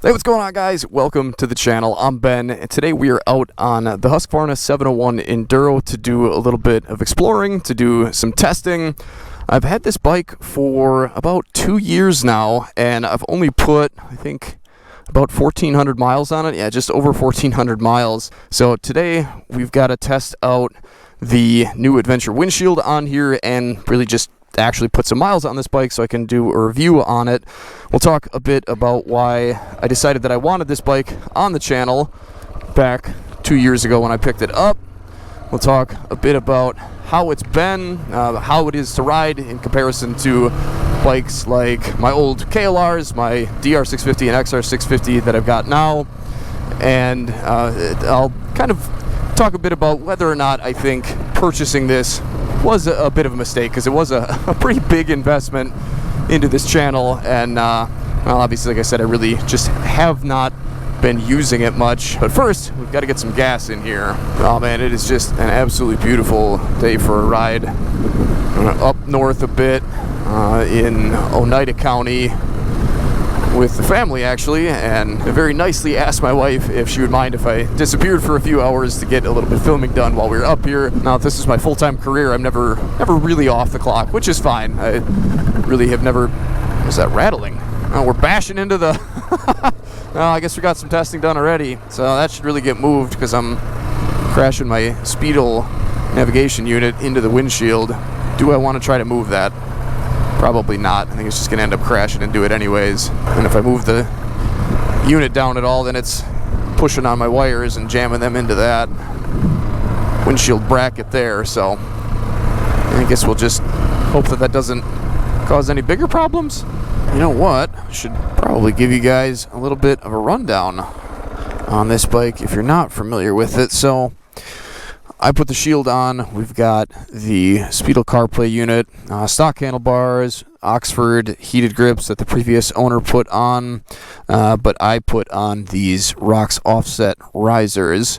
Hey, what's going on, guys? Welcome to the channel. I'm Ben, and today we are out on the Husqvarna 701 Enduro to do a little bit of exploring, to do some testing. I've had this bike for about 2 years now, and I've only put, I think, about 1,400 miles on it. Yeah, just over 1,400 miles. So today we've got to test out the new Adventure windshield on here and really just actually put some miles on this bike so I can do a review on it. We'll talk a bit about why I decided that I wanted this bike on the channel back 2 years ago when I picked it up. We'll talk a bit about how it's been, how it is to ride in comparison to bikes like my old KLRs, my DR650 and XR650 that I've got now, and I'll kind of talk a bit about whether or not I think purchasing this was a bit of a mistake, because it was a pretty big investment into this channel, and well, obviously, like I said, I really just have not been using it much. But first, we've got to get some gas in here. Oh man, it is just an absolutely beautiful day for a ride. Up north a bit in Oneida County with the family, actually, and I very nicely asked my wife if she would mind if I disappeared for a few hours to get a little bit of filming done while we were up here. Now, if this is my full-time career, I'm never really off the clock, which is fine. I really have never... What's that rattling? Oh, we're bashing into the... Oh, I guess we got some testing done already, so that should really get moved, because I'm crashing my Speedle navigation unit into the windshield. Do I want to try to move that? Probably not. I think it's just going to end up crashing into it anyways. And if I move the unit down at all, then it's pushing on my wires and jamming them into that windshield bracket there. So I guess we'll just hope that that doesn't cause any bigger problems. You know what? I should probably give you guys a little bit of a rundown on this bike if you're not familiar with it. So I put the shield on. We've got the Speedle CarPlay unit, stock handlebars, Oxford heated grips that the previous owner put on, but I put on these Rox offset risers,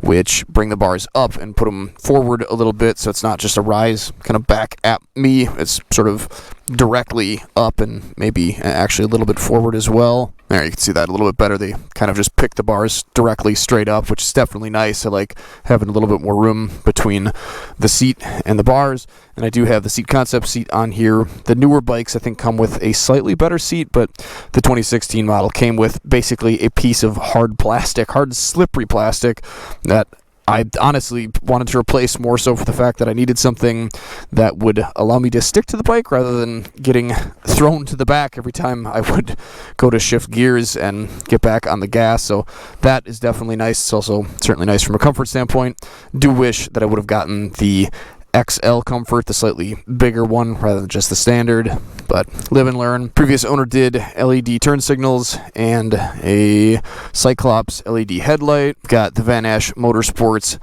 which bring the bars up and put them forward a little bit, so it's not just a rise kind of back at me. It's sort of directly up and maybe actually a little bit forward as well. There, you can see that a little bit better. They kind of just pick the bars directly straight up, which is definitely nice. I like having a little bit more room between the seat and the bars. And I do have the seat concept seat on here. The newer bikes, I think, come with a slightly better seat, but the 2016 model came with basically a piece of hard plastic, hard slippery plastic, that I honestly wanted to replace, more so for the fact that I needed something that would allow me to stick to the bike rather than getting thrown to the back every time I would go to shift gears and get back on the gas. So that is definitely nice. It's also certainly nice from a comfort standpoint. Do wish that I would have gotten the XL Comfort, the slightly bigger one, rather than just the standard, but live and learn. Previous owner did LED turn signals and a Cyclops LED headlight. Got the Van Ash Motorsports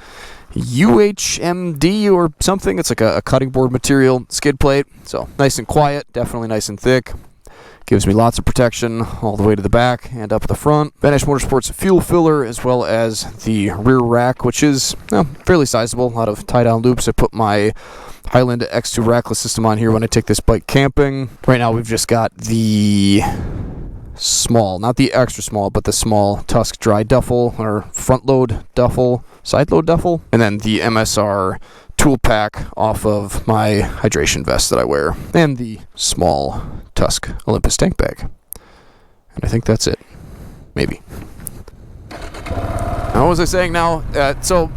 UHMD or something. It's like a cutting board material skid plate, so nice and quiet, definitely nice and thick. Gives me lots of protection all the way to the back and up the front. Van Ash Motorsports fuel filler, as well as the rear rack, which is fairly sizable. A lot of tie-down loops. I put my Highland X2 rackless system on here when I take this bike camping. Right now we've just got the small, not the extra small, but the small Tusk dry duffel, or front load duffel, side load duffel, and then the MSR tool pack off of my hydration vest that I wear, and the small Tusk Olympus tank bag. And I think that's it. Maybe. Now, what was I saying now? So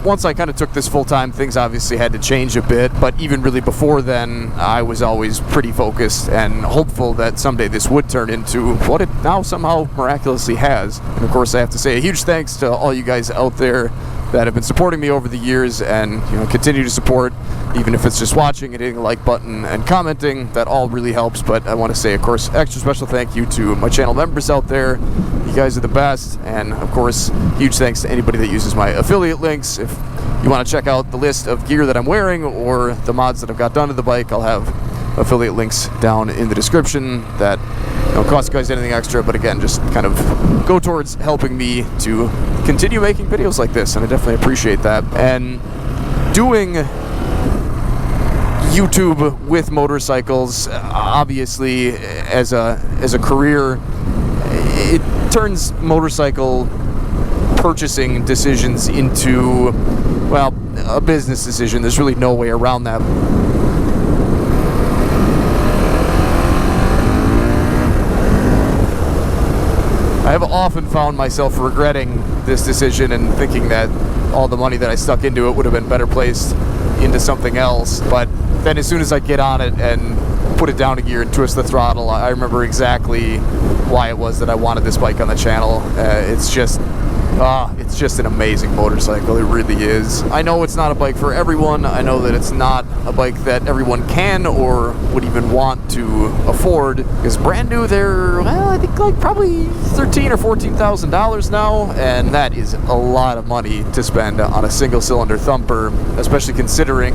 once I kind of took this full time, things obviously had to change a bit, but even really before then, I was always pretty focused and hopeful that someday this would turn into what it now somehow miraculously has. And of course, I have to say a huge thanks to all you guys out there that have been supporting me over the years, and continue to support, even if it's just watching and hitting the like button and commenting. That all really helps. But I want to say, of course, extra special thank you to my channel members out there. You guys are the best. And of course, huge thanks to anybody that uses my affiliate links. If you want to check out the list of gear that I'm wearing or the mods that I've got done to the bike, I'll have affiliate links down in the description that don't cost you guys anything extra, but again, just kind of go towards helping me to continue making videos like this, and I definitely appreciate that. And doing YouTube with motorcycles, obviously, as a career, it turns motorcycle purchasing decisions into, well, a business decision. There's really no way around that. I have often found myself regretting this decision and thinking that all the money that I stuck into it would have been better placed into something else. But then as soon as I get on it and put it down a gear and twist the throttle, I remember exactly why it was that I wanted this bike on the channel. It's just an amazing motorcycle. It really is. I know it's not a bike for everyone. I know that it's not a bike that everyone can or would even want to afford. Because brand new, they're, well, I think like probably $13,000 or $14,000 now, and that is a lot of money to spend on a single-cylinder thumper, especially considering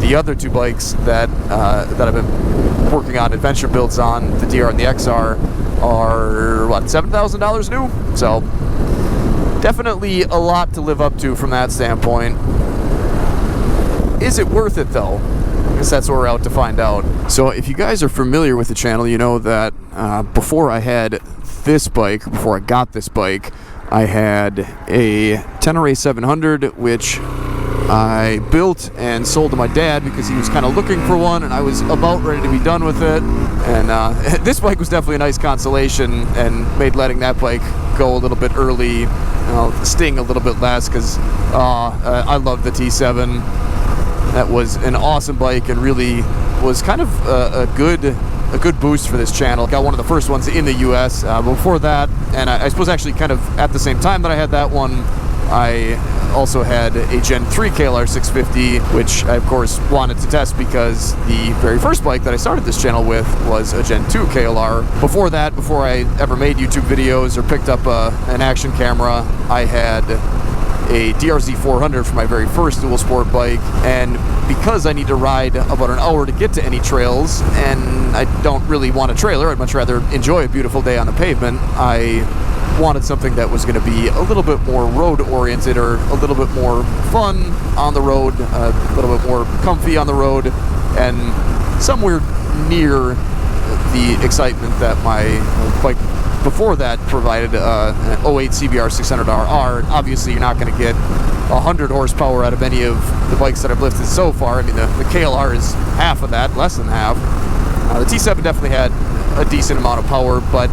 the other two bikes that I've been working on adventure builds on, the DR and the XR, are what, $7,000 new? So definitely a lot to live up to from that standpoint. Is it worth it though? I guess that's what we're out to find out. So if you guys are familiar with the channel, you know that before I had this bike, before I got this bike, I had a Tenere 700, which I built and sold to my dad because he was kind of looking for one, and I was about ready to be done with it. And this bike was definitely a nice consolation and made letting that bike go a little bit early, sting a little bit less, because I love the T7. That was an awesome bike and really was kind of a good boost for this channel. Got one of the first ones in the US. Before that, and I suppose actually kind of at the same time that I had that one, I also had a Gen 3 KLR 650, which I of course wanted to test because the very first bike that I started this channel with was a Gen 2 KLR. Before that, before I ever made YouTube videos or picked up an action camera, I had a DRZ 400 for my very first dual sport bike, and because I need to ride about an hour to get to any trails, and I don't really want a trailer, I'd much rather enjoy a beautiful day on the pavement, I wanted something that was going to be a little bit more road oriented or a little bit more fun on the road, a little bit more comfy on the road, and somewhere near the excitement that my bike before that provided, an 08 CBR 600RR. Obviously you're not going to get 100 horsepower out of any of the bikes that I've lifted so far. I mean, the KLR is half of that, less than half. The T7 definitely had a decent amount of power, but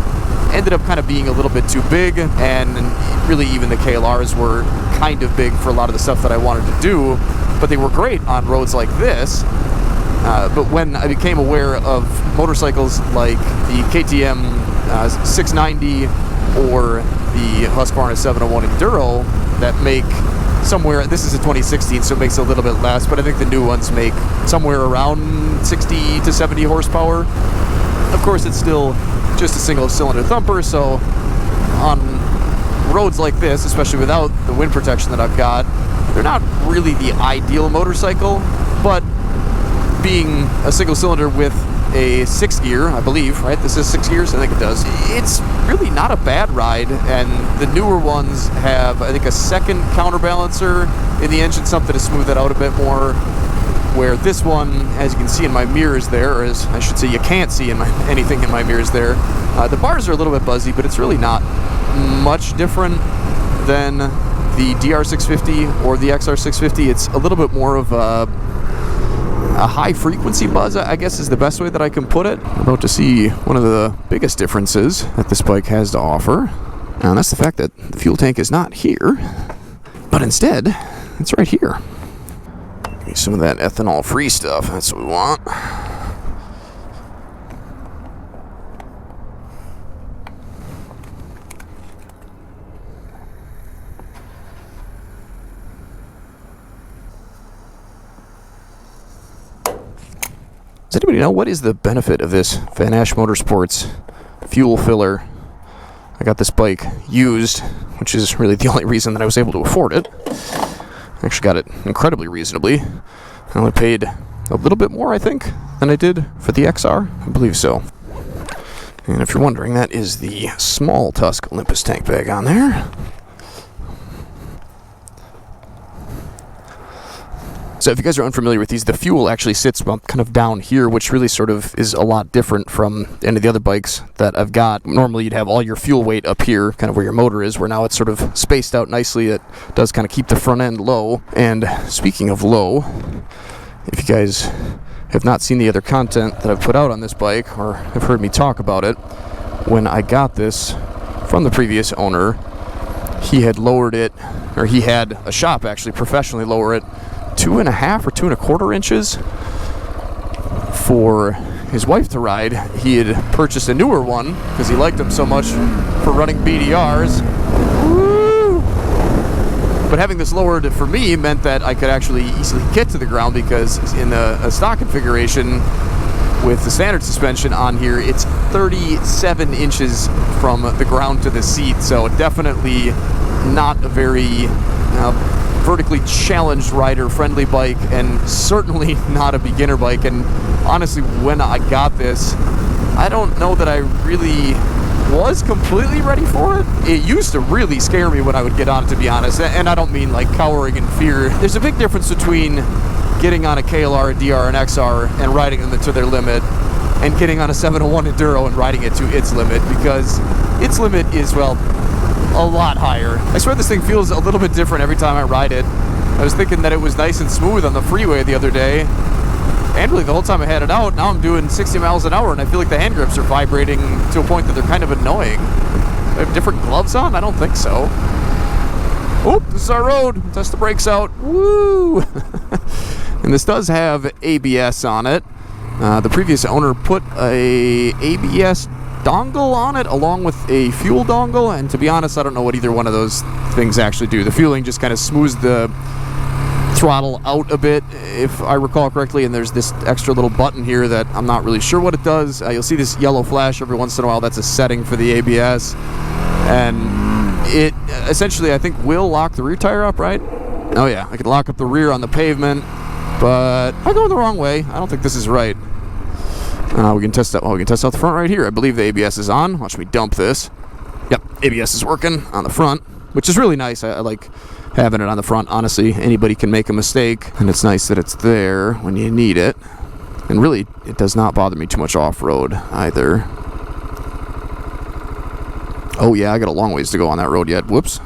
ended up kind of being a little bit too big, and really even the KLRs were kind of big for a lot of the stuff that I wanted to do, but they were great on roads like this. But when I became aware of motorcycles like the KTM 690 or the Husqvarna 701 Enduro that make somewhere, this is a 2016, so it makes a little bit less, but I think the new ones make somewhere around 60 to 70 horsepower. Of course, it's still just a single cylinder thumper, so on roads like this, especially without the wind protection that I've got, they're not really the ideal motorcycle, but being a single cylinder with a 6 gear, I believe, right? This is 6 gears? I think it does. It's really not a bad ride, and the newer ones have, I think, a second counterbalancer in the engine, something to smooth it out a bit more, where this one, as you can see in my mirrors there, or as I should say you can't see anything in my mirrors there, the bars are a little bit buzzy, but it's really not much different than the DR650 or the XR650. It's a little bit more of a high-frequency buzz, I guess is the best way that I can put it. I'm about to see one of the biggest differences that this bike has to offer, and that's the fact that the fuel tank is not here, but instead, it's right here. Give me some of that ethanol-free stuff, that's what we want. Does anybody know what is the benefit of this Van Ash Motorsports fuel filler? I got this bike used, which is really the only reason that I was able to afford it. I actually got it incredibly reasonably. I only paid a little bit more, I think, than I did for the XR. I believe so. And if you're wondering, that is the small Tusk Olympus tank bag on there. So if you guys are unfamiliar with these, the fuel actually sits kind of down here, which really sort of is a lot different from any of the other bikes that I've got. Normally you'd have all your fuel weight up here, kind of where your motor is, where now it's sort of spaced out nicely. It does kind of keep the front end low. And speaking of low, if you guys have not seen the other content that I've put out on this bike, or have heard me talk about it, when I got this from the previous owner, he had lowered it, or he had a shop actually professionally lower it 2.5 or 2.25 inches for his wife to ride. He had purchased a newer one because he liked them so much for running BDRs. Woo! But having this lowered for me meant that I could actually easily get to the ground, because in a stock configuration with the standard suspension on here, it's 37 inches from the ground to the seat, so definitely not a very vertically challenged rider-friendly bike, and certainly not a beginner bike. And honestly, when I got this, I don't know that I really was completely ready for it. It used to really scare me when I would get on it, to be honest, and I don't mean like cowering in fear. There's a big difference between getting on a KLR, a DR, an XR and riding them to their limit, and getting on a 701 Enduro and riding it to its limit, because its limit is, well, a lot higher. I swear this thing feels a little bit different every time I ride it. I was thinking that it was nice and smooth on the freeway the other day, and really the whole time I had it out. Now I'm doing 60 miles an hour and I feel like the hand grips are vibrating to a point that they're kind of annoying. Do I have different gloves on? I don't think so. Oh, this is our road. Test the brakes out. Woo! And this does have ABS on it. The previous owner put a ABS dongle on it along with a fuel dongle, and to be honest, I don't know what either one of those things actually do. The fueling just kind of smooths the throttle out a bit, if I recall correctly, and there's this extra little button here that I'm not really sure what it does. You'll see this yellow flash every once in a while. That's a setting for the ABS, and it essentially, I think, will lock the rear tire up, right? Oh yeah, I can lock up the rear on the pavement, but I'm going the wrong way. I don't think this is right. We can test out. Well, we can test out the front right here. I believe the ABS is on. Watch me dump this. Yep, ABS is working on the front, which is really nice. I like having it on the front. Honestly, anybody can make a mistake, and it's nice that it's there when you need it. And really, it does not bother me too much off-road either. Oh yeah, I got a long ways to go on that road yet. Whoops.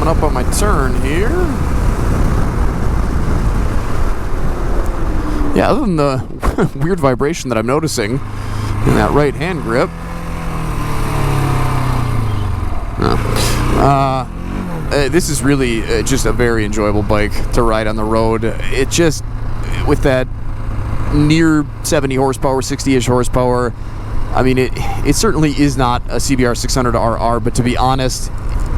Up on my turn here. Yeah, other than the weird vibration that I'm noticing in that right hand grip, this is really just a very enjoyable bike to ride on the road. It just, with that near 70 horsepower, 60-ish horsepower, I mean, it certainly is not a CBR 600 RR, but to be honest,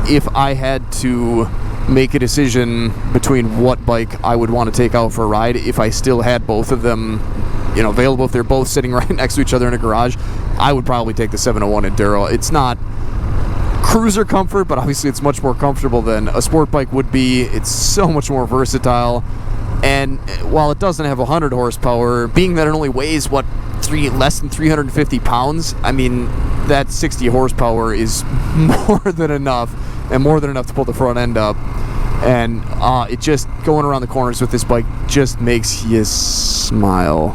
if I had to make a decision between what bike I would want to take out for a ride, if I still had both of them, you know, available, if they're both sitting right next to each other in a garage, I would probably take the 701 Enduro. It's not cruiser comfort, but obviously it's much more comfortable than a sport bike would be. It's so much more versatile, and while it doesn't have 100 horsepower, being that it only weighs, what, less than 350 pounds, I mean, that 60 horsepower is more than enough, and more than enough to pull the front end up. And it just, going around the corners with this bike just makes you smile.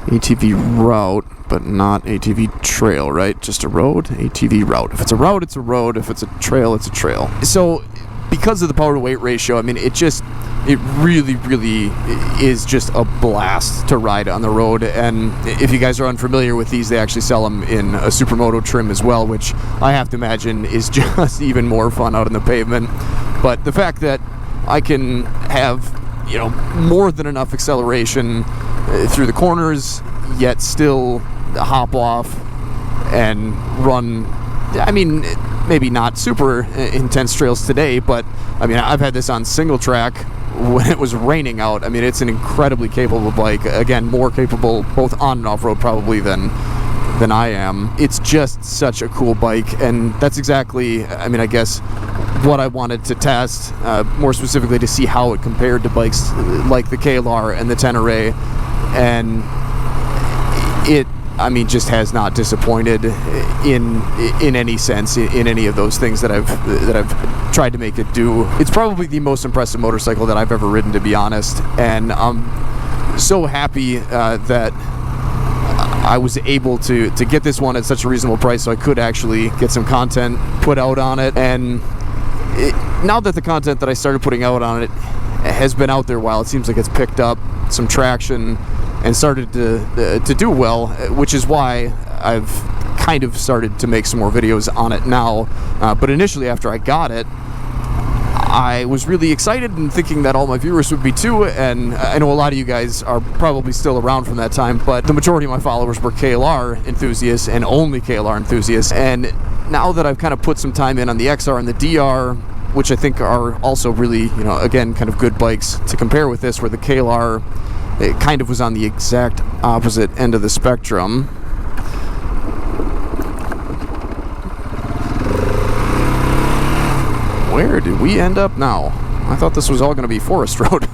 ATV route, but not ATV trail, right? Just a road, ATV route. If it's a route, it's a road. If it's a trail, it's a trail. So because of the power to weight ratio, I mean, it really, really is just a blast to ride on the road. And if you guys are unfamiliar with these, they actually sell them in a supermoto trim as well, which I have to imagine is just even more fun out on the pavement. But the fact that I can have, you know, more than enough acceleration through the corners, yet still hop off and run, I mean, maybe not super intense trails today, but I mean, I've had this on single track when it was raining out. I mean, it's an incredibly capable bike. Again, more capable both on and off-road probably than I am. It's just such a cool bike, and that's exactly, I mean, I guess what I wanted to test, more specifically to see how it compared to bikes like the KLR and the Tenere. And I mean, just has not disappointed in any sense, in any of those things that I've tried to make it do. It's probably the most impressive motorcycle that I've ever ridden, to be honest, and I'm so happy that I was able to get this one at such a reasonable price, so I could actually get some content put out on it. And now that the content that I started putting out on it has been out there a while, it seems like it's picked up some traction and started to do well, which is why I've kind of started to make some more videos on it now. But initially, after I got it, I was really excited and thinking that all my viewers would be too, and I know a lot of you guys are probably still around from that time, but the majority of my followers were KLR enthusiasts and only KLR enthusiasts. And now that I've kind of put some time in on the XR and the DR, which I think are also really, you know, again, kind of good bikes to compare with this, where the KLR, it kind of was on the exact opposite end of the spectrum. Where did we end up now? I thought this was all going to be forest road.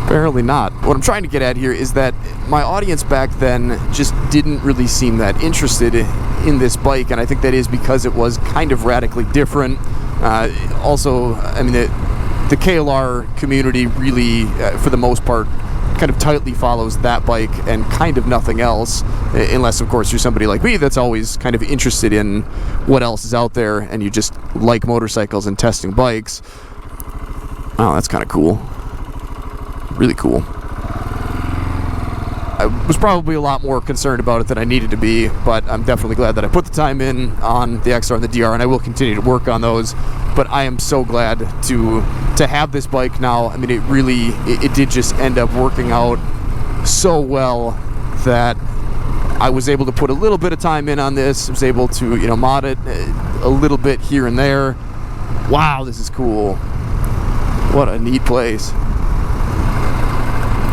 Apparently not. What I'm trying to get at here is that my audience back then just didn't really seem that interested in this bike, and I think that is because it was kind of radically different. Also, I mean, the KLR community really, for the most part, kind of tightly follows that bike and kind of nothing else, unless of course you're somebody like me that's always kind of interested in what else is out there and you just like motorcycles and testing bikes. Oh, that's kind of cool. Really cool. I was probably a lot more concerned about it than I needed to be, but I'm definitely glad that I put the time in on the XR and the DR, and I will continue to work on those. But I am so glad to have this bike now. I mean, it did just end up working out so well that I was able to put a little bit of time in on this. I was able to, you know, mod it a little bit here and there. Wow, this is cool. What a neat place.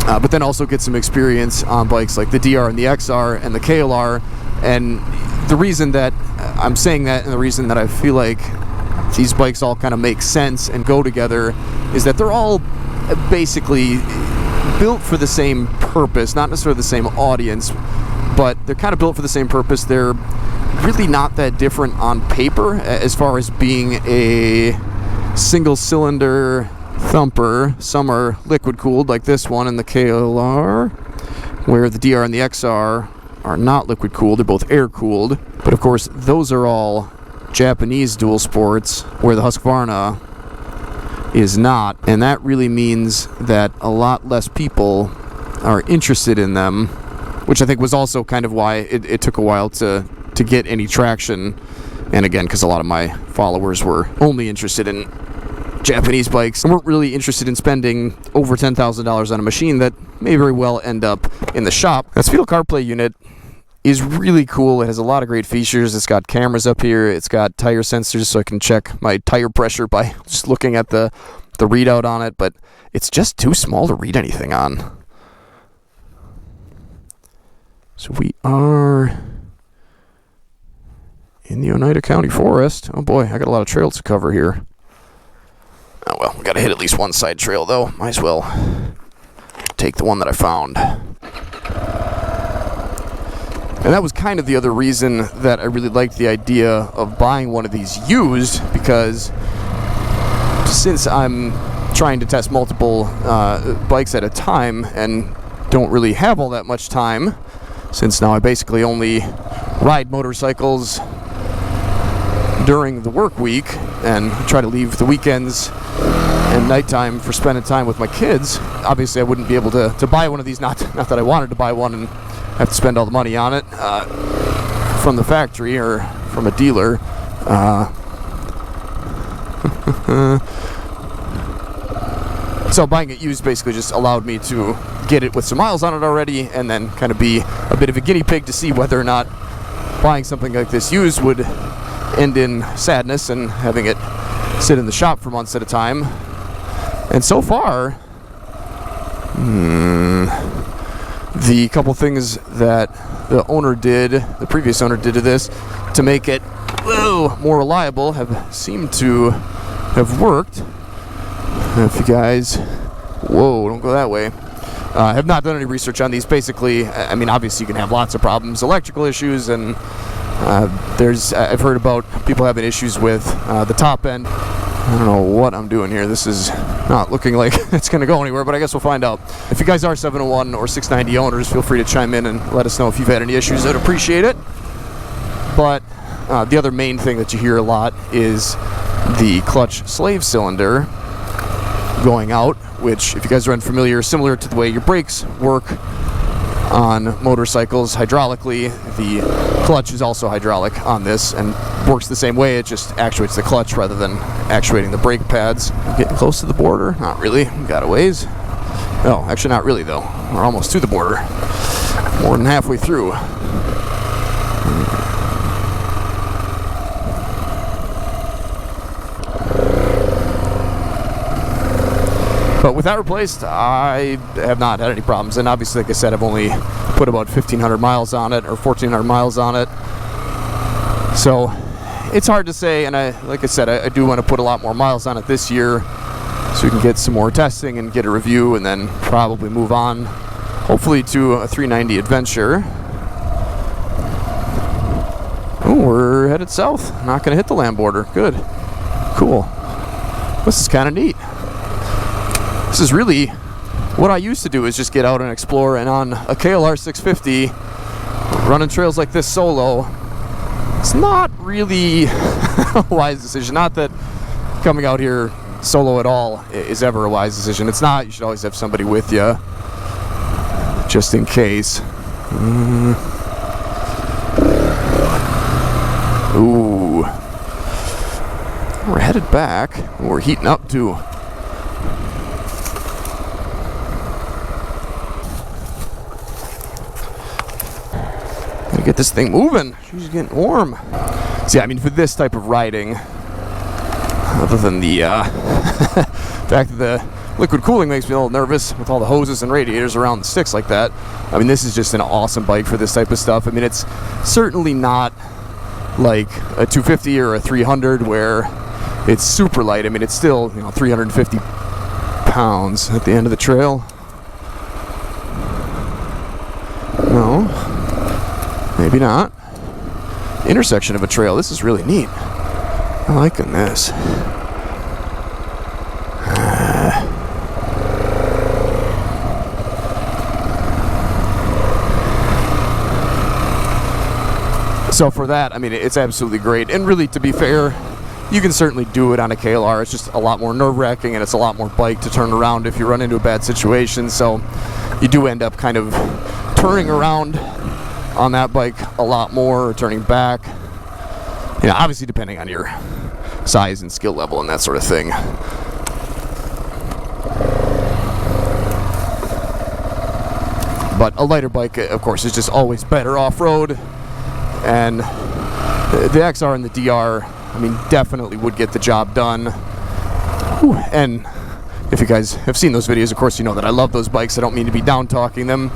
But then also get some experience on bikes like the DR and the XR and the KLR. And the reason that I'm saying that, and the reason that I feel like these bikes all kind of make sense and go together, is that they're all basically built for the same purpose, not necessarily the same audience, but they're kind of built for the same purpose. They're really not that different on paper as far as being a single cylinder thumper. Some are liquid cooled like this one in the KLR, where the DR and the XR are not liquid cooled, they're both air cooled. But of course those are all Japanese dual sports, where the Husqvarna is not, and that really means that a lot less people are interested in them, which I think was also kind of why it took a while to get any traction. And again, because a lot of my followers were only interested in Japanese bikes and weren't really interested in spending over $10,000 on a machine that may very well end up in the shop. That Speedo CarPlay unit is really cool. It has a lot of great features. It's got cameras up here. It's got tire sensors, so I can check my tire pressure by just looking at the readout on it, but it's just too small to read anything on. So we are in the Oneida County Forest. Oh boy, I got a lot of trails to cover here. Oh well, we gotta hit at least one side trail though. Might as well take the one that I found. And that was kind of the other reason that I really liked the idea of buying one of these used, because since I'm trying to test multiple bikes at a time and don't really have all that much time, since now I basically only ride motorcycles during the work week and try to leave the weekends and nighttime for spending time with my kids, obviously I wouldn't be able to buy one of these, not that I wanted to buy one and have to spend all the money on it from the factory or from a dealer. So buying it used basically just allowed me to get it with some miles on it already, and then kind of be a bit of a guinea pig to see whether or not buying something like this used would end in sadness and having it sit in the shop for months at a time. And so far, the couple things that the previous owner did to this to make it more reliable have seemed to have worked. If you guys, whoa, don't go that way. Have not done any research on these. Basically, I mean, obviously you can have lots of problems, electrical issues, and I've heard about people having issues with the top end. I don't know what I'm doing here. This is not looking like it's going to go anywhere, but I guess we'll find out. If you guys are 701 or 690 owners, feel free to chime in and let us know if you've had any issues. I'd appreciate it. But the other main thing that you hear a lot is the clutch slave cylinder going out, which, if you guys are unfamiliar, similar to the way your brakes work on motorcycles hydraulically, the clutch is also hydraulic on this and works the same way. It just actuates the clutch rather than actuating the brake pads. Getting close to the border? Not really. Got a ways. No, actually not really though. We're almost to the border. More than halfway through. But with that replaced, I have not had any problems. And obviously, like I said, I've only put about 1,500 miles on it, or 1,400 miles on it. So it's hard to say. And like I said, I do want to put a lot more miles on it this year, so we can get some more testing and get a review, and then probably move on, hopefully, to a 390 adventure. Oh, we're headed south. Not going to hit the land border. Good. Cool. This is kind of neat. This is really what I used to do, is just get out and explore, and on a KLR 650, running trails like this solo, it's not really a wise decision. Not that coming out here solo at all is ever a wise decision. It's not. You should always have somebody with you, just in case. Ooh. We're headed back. We're heating up too. Get this thing moving. She's getting warm. See, I mean, for this type of riding, other than the fact that the liquid cooling makes me a little nervous with all the hoses and radiators around the sticks like that, I mean, this is just an awesome bike for this type of stuff. I mean, it's certainly not like a 250 or a 300 where it's super light. I mean, it's still, 350 pounds at the end of the trail. No. Maybe not. Intersection of a trail. This is really neat. I'm liking this. So for that, I mean, it's absolutely great. And really, to be fair, you can certainly do it on a KLR. It's just a lot more nerve-wracking, and it's a lot more bike to turn around if you run into a bad situation. So you do end up kind of turning around on that bike a lot more, or turning back, obviously depending on your size and skill level and that sort of thing. But a lighter bike, of course, is just always better off-road, and the XR and the DR, I mean, definitely would get the job done. Whew. And if you guys have seen those videos, of course, you know that I love those bikes. I don't mean to be down-talking them.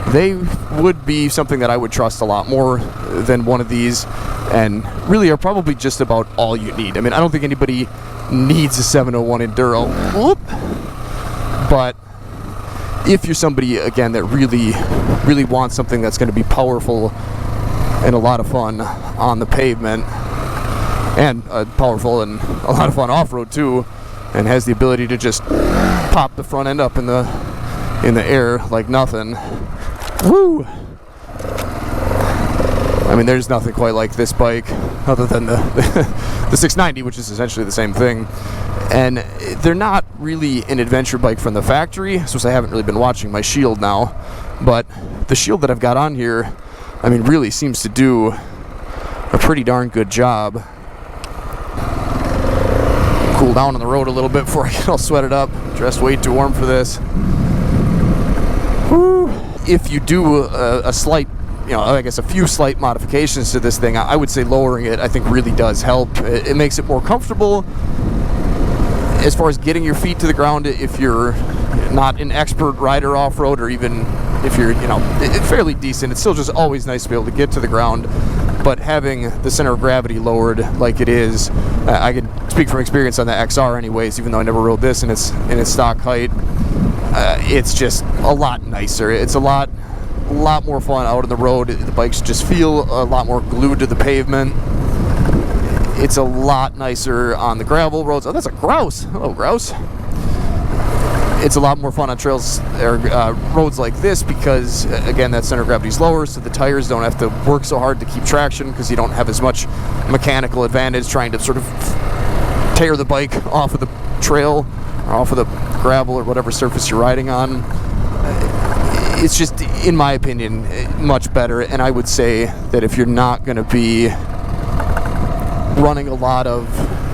They would be something that I would trust a lot more than one of these, and really are probably just about all you need. I mean, I don't think anybody needs a 701 Enduro. Whoop. But if you're somebody, again, that really wants something that's going to be powerful and a lot of fun on the pavement, and powerful and a lot of fun off-road too, and has the ability to just pop the front end up in the air like nothing. Woo! I mean, there's nothing quite like this bike, other than the 690, which is essentially the same thing. And they're not really an adventure bike from the factory, so I haven't really been watching my shield now. But the shield that I've got on here, I mean, really seems to do a pretty darn good job. Cool down on the road a little bit before I get all sweated up. Dressed way too warm for this. Woo! If you do a slight, I guess a few slight modifications to this thing, I would say lowering it, I think, really does help. It makes it more comfortable as far as getting your feet to the ground if you're not an expert rider off-road, or even if you're, fairly decent. It's still just always nice to be able to get to the ground. But having the center of gravity lowered like it is, I can speak from experience on the XR anyways, even though I never rode this in its stock height. it's just a lot nicer. It's a lot more fun out on the road. The bikes just feel a lot more glued to the pavement. It's a lot nicer on the gravel roads. Oh, that's a grouse. Hello, grouse. It's a lot more fun on trails or roads like this because, again, that center of gravity is lower, so the tires don't have to work so hard to keep traction because you don't have as much mechanical advantage trying to sort of tear the bike off of the trail or off of the gravel or whatever surface you're riding on. It's just, in my opinion, much better, and I would say that if you're not going to be running a lot of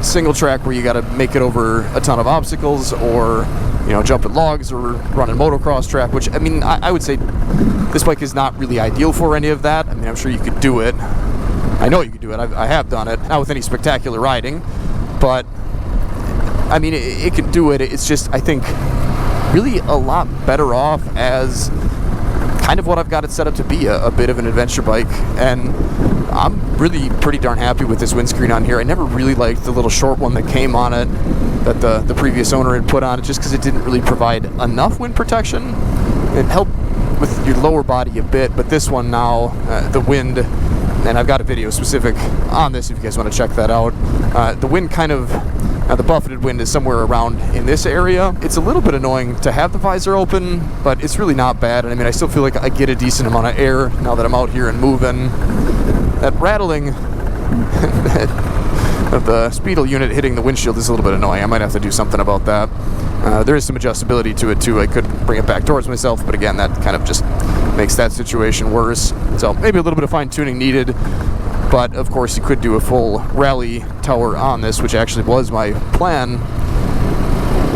single track where you got to make it over a ton of obstacles, or jumping logs, or running motocross track, which, I mean, I would say this bike is not really ideal for any of that. I mean, I'm sure you could do it. I know you could do it. I have done it. Not with any spectacular riding, but I mean, it can do it. It's just, I think, really a lot better off as kind of what I've got it set up to be, a bit of an adventure bike. And I'm really pretty darn happy with this windscreen on here. I never really liked the little short one that came on it, that the previous owner had put on it, just because it didn't really provide enough wind protection. It helped with your lower body a bit, but this one now, the wind, and I've got a video specific on this if you guys want to check that out. The wind kind of, the buffeted wind is somewhere around in this area. It's a little bit annoying to have the visor open, but it's really not bad. And I mean, I still feel like I get a decent amount of air now that I'm out here and moving. That rattling of the speedle unit hitting the windshield is a little bit annoying. I might have to do something about that. There is some adjustability to it too. I could bring it back towards myself, but again, that kind of just makes that situation worse. So maybe a little bit of fine tuning needed. But of course, you could do a full rally tower on this, which actually was my plan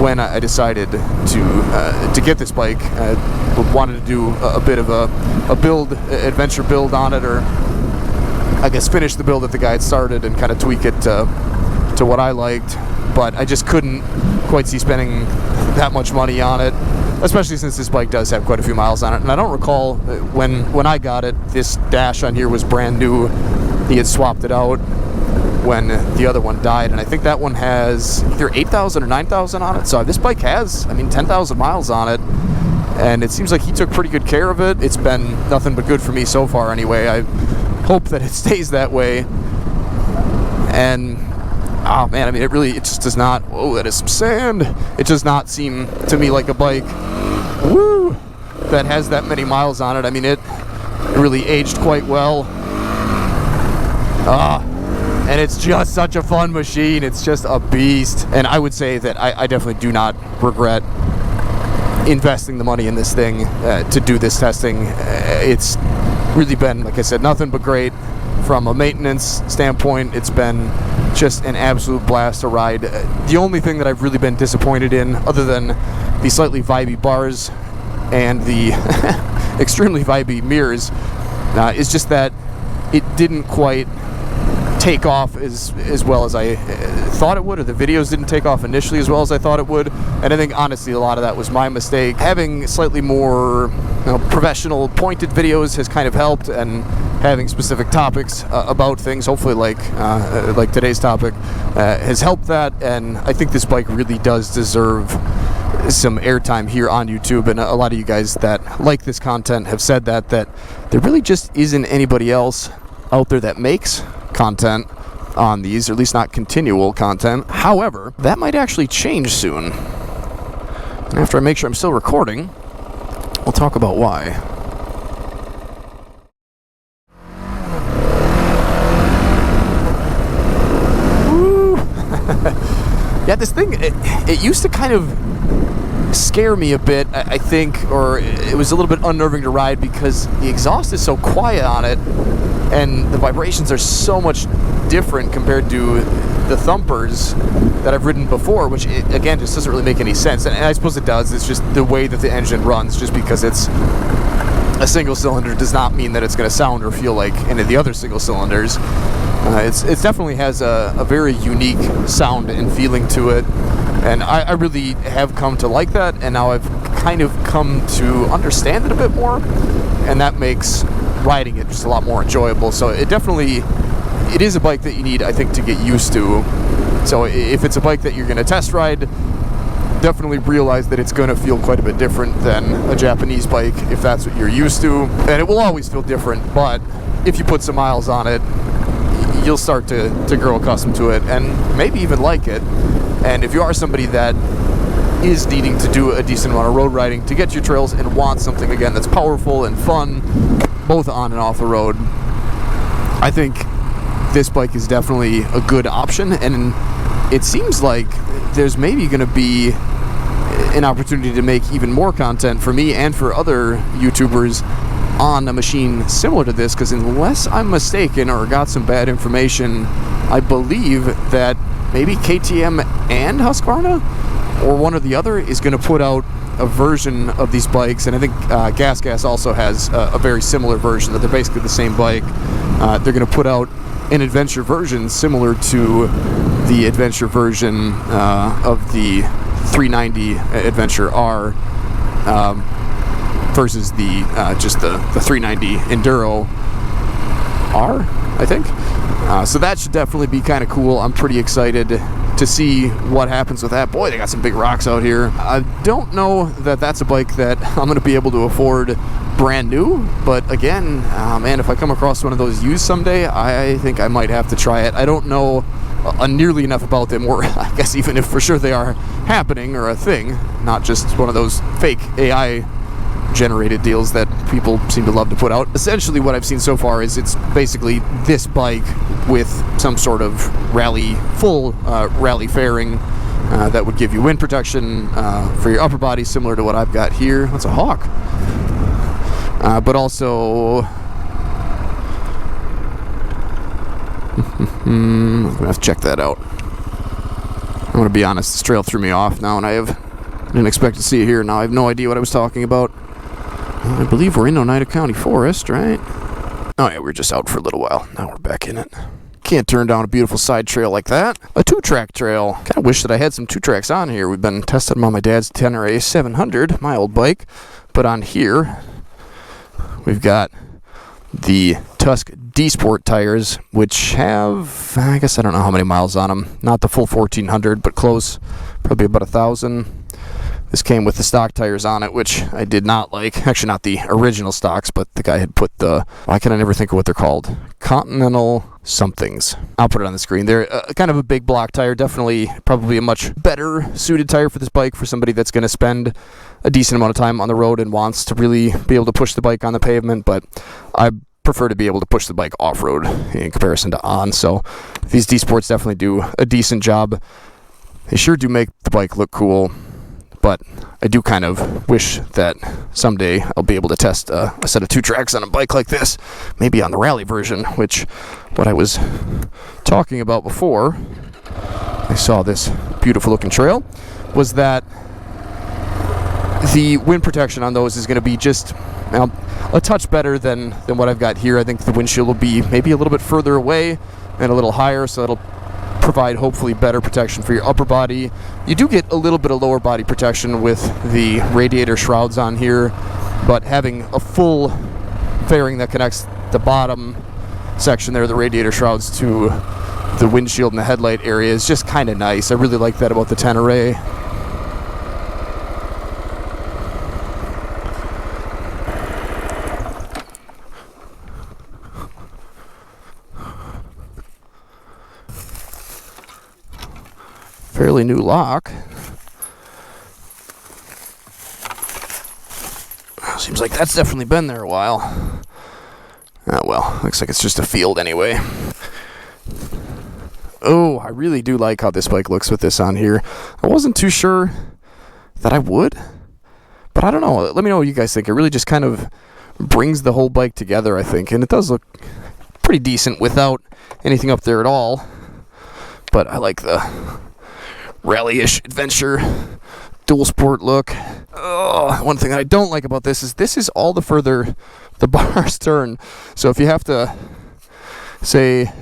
when I decided to get this bike. I wanted to do a bit of a build, adventure build on it, or I guess finish the build that the guy had started and kind of tweak it to what I liked. But I just couldn't quite see spending that much money on it, especially since this bike does have quite a few miles on it. And I don't recall when I got it, this dash on here was brand new. He had swapped it out when the other one died, and I think that one has either 8,000 or 9,000 on it. So this bike has, 10,000 miles on it, and it seems like he took pretty good care of it. It's been nothing but good for me so far anyway. I hope that it stays that way. And oh man, it just does not, whoa, that is some sand. It does not seem to me like a bike, woo, that has that many miles on it. I mean, it really aged quite well. And it's just such a fun machine. It's just a beast. And I would say that I definitely do not regret investing the money in this thing to do this testing. It's really been, like I said, nothing but great from a maintenance standpoint. It's been just an absolute blast to ride. The only thing that I've really been disappointed in, other than the slightly vibey bars and the extremely vibey mirrors, is just that it didn't quite take off as well as I thought it would, or the videos didn't take off initially as well as I thought it would. And I think honestly a lot of that was my mistake. Having slightly more professional pointed videos has kind of helped, and having specific topics about things, hopefully like today's topic, has helped that. And I think this bike really does deserve some airtime here on YouTube, and a lot of you guys that like this content have said that there really just isn't anybody else out there that makes content on these, or at least not continual content. However, that might actually change soon. And after I make sure I'm still recording, we'll talk about why. Woo! Yeah, this thing, it used to kind of scare me a bit, I think, or it was a little bit unnerving to ride because the exhaust is so quiet on it, and the vibrations are so much different compared to the thumpers that I've ridden before, which again just doesn't really make any sense. And I suppose it does. It's just the way that the engine runs. Just because it's a single cylinder does not mean that it's going to sound or feel like any of the other single cylinders. It definitely has a very unique sound and feeling to it, and I really have come to like that, and now I've kind of come to understand it a bit more, and that makes riding it just a lot more enjoyable. So it is a bike that you need, I think, to get used to. So if it's a bike that you're going to test ride, definitely realize that it's going to feel quite a bit different than a Japanese bike if that's what you're used to. And it will always feel different, but if you put some miles on it, you'll start to grow accustomed to it and maybe even like it. And if you are somebody that is needing to do a decent amount of road riding to get to your trails and want something, again, that's powerful and fun, both on and off the road, I think this bike is definitely a good option. And it seems like there's maybe going to be an opportunity to make even more content for me and for other YouTubers on a machine similar to this, because unless I'm mistaken or got some bad information, I believe that maybe KTM and Husqvarna, or one or the other, is going to put out a version of these bikes. And I think Gas also has a very similar version, that they're basically the same bike. They're going to put out an adventure version similar to the adventure version of the 390 Adventure R, versus the just the 390 Enduro R, I think. So that should definitely be kind of cool. I'm pretty excited to see what happens with that. Boy, they got some big rocks out here. I don't know that that's a bike that I'm going to be able to afford brand new, but again, man, if I come across one of those used someday, I think I might have to try it. I don't know nearly enough about them, or I guess even if for sure they are happening or a thing, not just one of those fake AI generated deals that people seem to love to put out. Essentially what I've seen so far is it's basically this bike with some sort of full rally fairing that would give you wind protection for your upper body, similar to what I've got here. That's a Hawk. But also I'm gonna have to check that out. I'm gonna be honest, this trail threw me off now, and I didn't expect to see it here. Now I have no idea what I was talking about. I believe we're in Oneida County Forest, right? Oh yeah, we were just out for a little while. Now we're back in it. Can't turn down a beautiful side trail like that. A 2-track trail. Kind of wish that I had some 2-tracks on here. We've been testing them on my dad's Tenere 700, my old bike. But on here, we've got the Tusk D-Sport tires, which have, I guess I don't know how many miles on them. Not the full 1,400, but close. Probably about 1,000. This came with the stock tires on it, which I did not like. Actually, not the original stocks, but the guy had put the, why can I never think of what they're called? Continental somethings. I'll put it on the screen. They're kind of a big block tire. Definitely, probably a much better suited tire for this bike for somebody that's going to spend a decent amount of time on the road and wants to really be able to push the bike on the pavement. But I prefer to be able to push the bike off-road in comparison to on. So these D-Sports definitely do a decent job. They sure do make the bike look cool. But I do kind of wish that someday I'll be able to test a set of 2-tracks on a bike like this, maybe on the rally version, which what I was talking about before I saw this beautiful looking trail was that the wind protection on those is going to be just a touch better than what I've got here. I think the windshield will be maybe a little bit further away and a little higher, so it'll provide hopefully better protection for your upper body. You do get a little bit of lower body protection with the radiator shrouds on here, but having a full fairing that connects the bottom section there, the radiator shrouds, to the windshield and the headlight area is just kind of nice. I really like that about the Tenere. Fairly new lock. Seems like that's definitely been there a while. Oh well, looks like it's just a field anyway. Oh, I really do like how this bike looks with this on here. I wasn't too sure that I would, but I don't know. Let me know what you guys think. It really just kind of brings the whole bike together, I think, and it does look pretty decent without anything up there at all. But I like the rally-ish adventure dual sport look. Oh, one thing that I don't like about this is all the further the bars turn. So if you have to, say,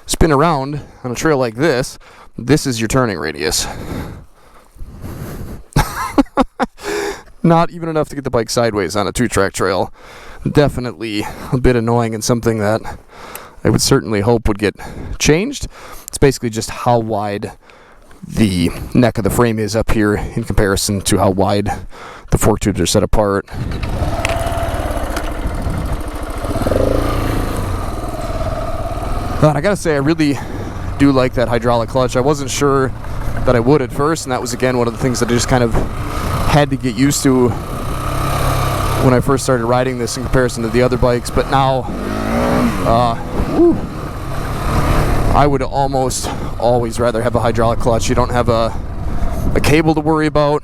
spin around on a trail like this is your turning radius. Not even enough to get the bike sideways on a 2-track trail. Definitely a bit annoying and something that I would certainly hope would get changed. It's basically just how wide the neck of the frame is up here in comparison to how wide the fork tubes are set apart. But I gotta say, I really do like that hydraulic clutch. I wasn't sure that I would at first, and that was again one of the things that I just kind of had to get used to when I first started riding this in comparison to the other bikes. But now, I would almost always rather have a hydraulic clutch. You don't have a cable to worry about,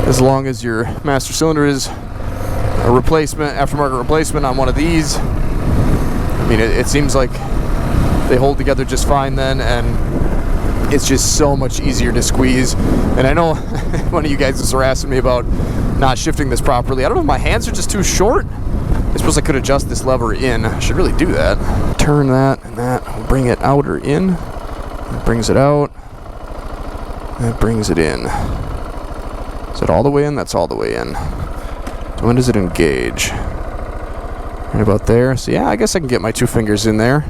as long as your master cylinder is a replacement, aftermarket replacement on one of these. I mean, it seems like they hold together just fine then, and it's just so much easier to squeeze. And I know one of you guys was harassing me about not shifting this properly. I don't know if my hands are just too short. I suppose I could adjust this lever in. I should really do that. Turn that, and that will bring it out or in. It brings it out. That brings it in. Is it all the way in? That's all the way in. So when does it engage? Right about there. So yeah, I guess I can get my 2 fingers in there.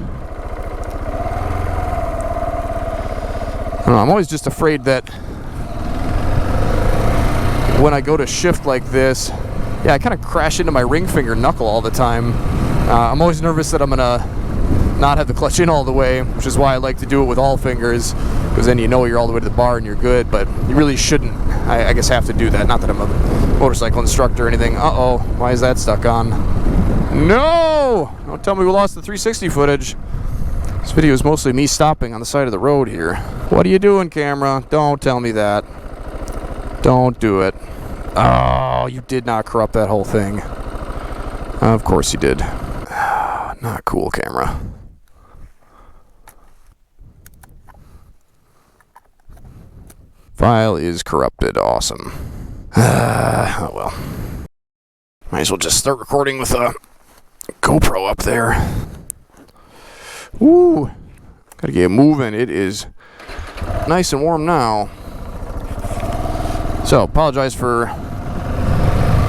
I don't know, I'm always just afraid that when I go to shift like this, yeah, I kind of crash into my ring finger knuckle all the time. I'm always nervous that I'm gonna not have the clutch in all the way, which is why I like to do it with all fingers, because then you know you're all the way to the bar and you're good. But you really shouldn't, I guess, have to do that. Not that I'm a motorcycle instructor or anything. Uh-oh, why is that stuck on? No! Don't tell me we lost the 360 footage. This video is mostly me stopping on the side of the road here. What are you doing, camera? Don't tell me that. Don't do it. Oh, you did not corrupt that whole thing. Of course you did. Not cool, camera. File is corrupted. Awesome. Oh well. Might as well just start recording with a GoPro up there. Woo! Gotta get moving. It is nice and warm now. So, apologize for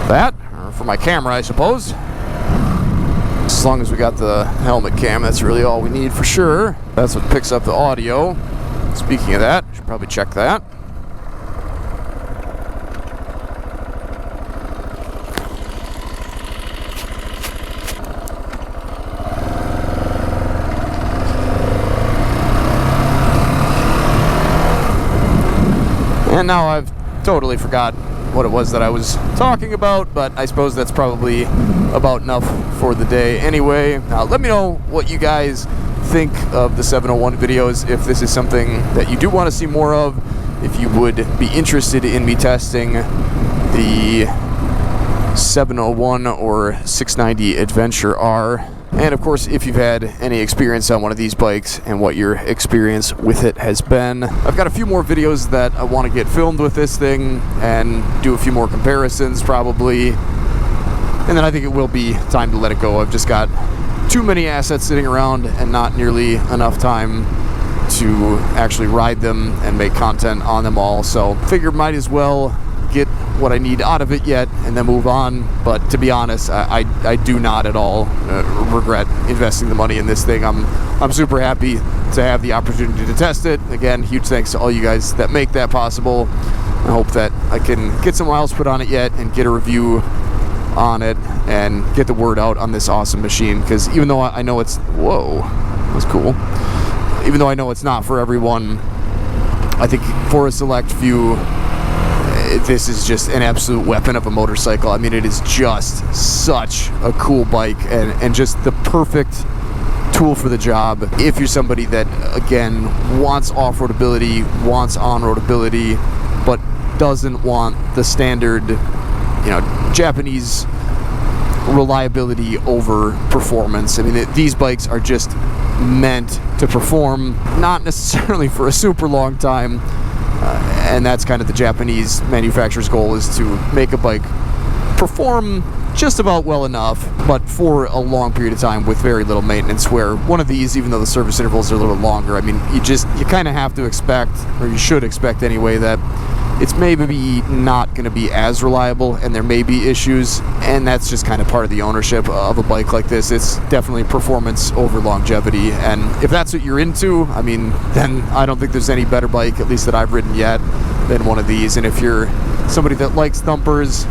that, or for my camera, I suppose. As long as we got the helmet cam, that's really all we need for sure. That's what picks up the audio. Speaking of that, should probably check that. And now I've totally forgot what it was that I was talking about, but I suppose that's probably about enough for the day anyway. Let me know what you guys think of the 701 videos, if this is something that you do want to see more of, if you would be interested in me testing the 701 or 690 Adventure R. And of course, if you've had any experience on one of these bikes and what your experience with it has been. I've got a few more videos that I want to get filmed with this thing and do a few more comparisons probably. And then I think it will be time to let it go. I've just got too many assets sitting around and not nearly enough time to actually ride them and make content on them all. So figured might as well get what I need out of it yet and then move on. But to be honest, I do not at all regret investing the money in this thing. I'm super happy to have the opportunity to test it. Again, huge thanks to all you guys that make that possible. I hope that I can get some miles put on it yet and get a review on it and get the word out on this awesome machine, because even though I know it's, whoa, that's cool, even though I know it's not for everyone, I think for a select few, this is just an absolute weapon of a motorcycle. I mean, it is just such a cool bike and just the perfect tool for the job. If you're somebody that, again, wants off-road ability, wants on-road ability, but doesn't want the standard, you know, Japanese reliability over performance. I mean, these bikes are just meant to perform, not necessarily for a super long time. And that's kind of the Japanese manufacturer's goal, is to make a bike perform just about well enough, but for a long period of time with very little maintenance, where one of these, even though the service intervals are a little longer, I mean, you kind of have to expect, or you should expect anyway, that it's maybe not going to be as reliable, and there may be issues, and that's just kind of part of the ownership of a bike like this. It's definitely performance over longevity, and if that's what you're into, I mean, then I don't think there's any better bike, at least that I've ridden yet, than one of these. And if you're somebody that likes thumpers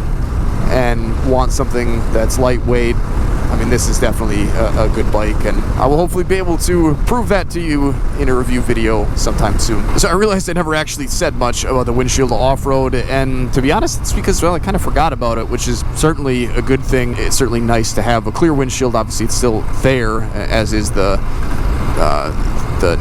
and wants something that's lightweight, I mean, this is definitely a good bike, and I will hopefully be able to prove that to you in a review video sometime soon. So I realized I never actually said much about the windshield off-road, and to be honest, it's because, well, I kind of forgot about it, which is certainly a good thing. It's certainly nice to have a clear windshield. Obviously, it's still there, as is the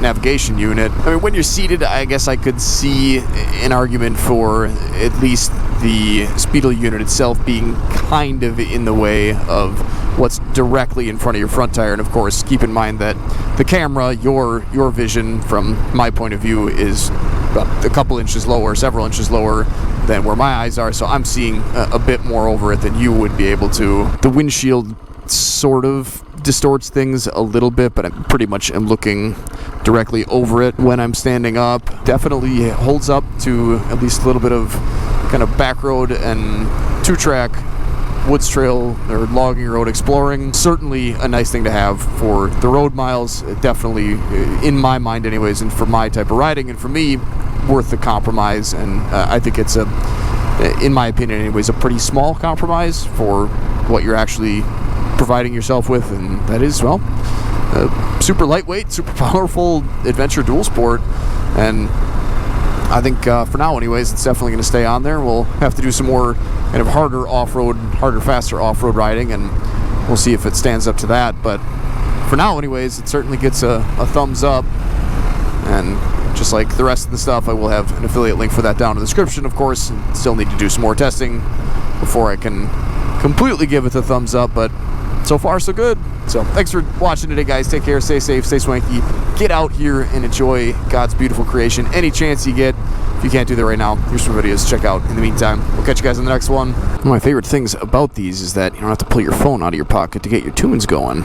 navigation unit. I mean, when you're seated, I guess I could see an argument for at least the speedo unit itself being kind of in the way of what's directly in front of your front tire. And of course, keep in mind that the camera, your vision from my point of view, is a couple inches lower, several inches lower than where my eyes are, so I'm seeing a bit more over it than you would be able to. The windshield sort of distorts things a little bit, but I pretty much am looking directly over it when I'm standing up. Definitely holds up to at least a little bit of kind of back road and two-track woods trail or logging road exploring. Certainly a nice thing to have for the road miles. Definitely, in my mind anyways, and for my type of riding, and for me, worth the compromise. And I think it's in my opinion anyways, a pretty small compromise for what you're actually providing yourself with, and that is, well, super lightweight, super powerful adventure dual sport. And I think for now anyways, it's definitely going to stay on there. We'll have to do some more kind of harder, faster off-road riding, and we'll see if it stands up to that. But for now anyways, it certainly gets a thumbs up. And just like the rest of the stuff, I will have an affiliate link for that down in the description, of course. Still need to do some more testing before I can completely give it the thumbs up, but so far so good. So thanks for watching today, guys. Take care, stay safe, stay swanky, get out here and enjoy God's beautiful creation any chance you get. If you can't do that right now, here's some videos to check out. In the meantime, we'll catch you guys in the next one. One of my favorite things about these is that you don't have to pull your phone out of your pocket to get your tunes going.